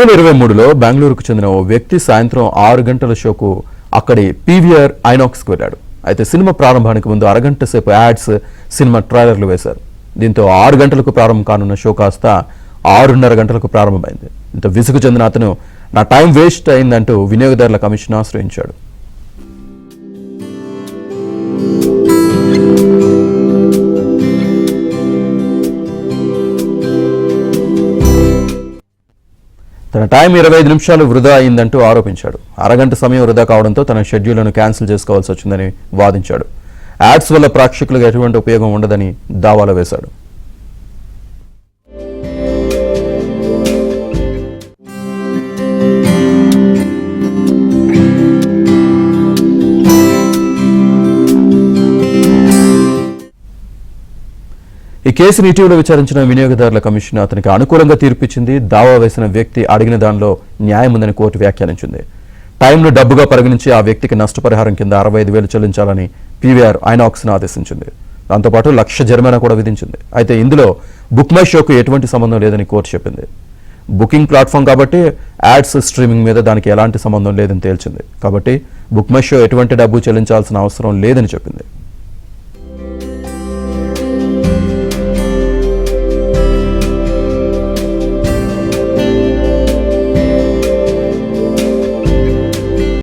2023లో బెంగళూరుకు చెందిన ఓ వ్యక్తి సాయంత్రం 6 గంటల షోకు అక్కడి పీవీఆర్ ఐనాక్స్కి వెళ్ళాడు. అయితే సినిమా ప్రారంభానికి ముందు అరగంట సేపు యాడ్స్, సినిమా ట్రైలర్లు వేశారు. దీంతో 6 గంటలకు ప్రారంభం కానున్న షో కాస్త 6:30 గంటలకు ప్రారంభమైంది. ఇంత విసుగు చెందిన అతను నా టైం వేస్ట్ అయిందంటూ వినియోగదారుల కమిషన్ ఆశ్రయించాడు. తన టైం 25 నిమిషాలు వృధా అయిందంటూ ఆరోపించాడు. అరగంట సమయం వృధా కావడంతో తన షెడ్యూల్ను క్యాన్సిల్ చేసుకోవాల్సి వచ్చిందని వాదించాడు. యాడ్స్ వల్ల ప్రేక్షకులకు ఎటువంటి ఉపయోగం ఉండదని దావాలో వేశాడు. ఈ కేసును ఇటీవల విచారించిన వినియోగదారుల కమిషన్ అతనికి అనుకూలంగా తీర్పిచ్చింది. దావా వేసిన వ్యక్తి అడిగిన దానిలో న్యాయం ఉందని కోర్టు వ్యాఖ్యానించింది. టైంను డబ్బుగా పరిగణించి ఆ వ్యక్తికి నష్టపరిహారం కింద 65,000 చెల్లించాలని పీవీఆర్ ఐనాక్స్ను ఆదేశించింది. దాంతోపాటు 1,00,000 జరిమానా కూడా విధించింది. అయితే ఇందులో బుక్ మై షోకు ఎటువంటి సంబంధం లేదని కోర్టు చెప్పింది. బుకింగ్ ప్లాట్ఫామ్ కాబట్టి యాడ్స్, స్ట్రీమింగ్ మీద దానికి ఎలాంటి సంబంధం లేదని తేల్చింది. కాబట్టి బుక్ మై షో ఎటువంటి డబ్బు చెల్లించాల్సిన అవసరం లేదని చెప్పింది.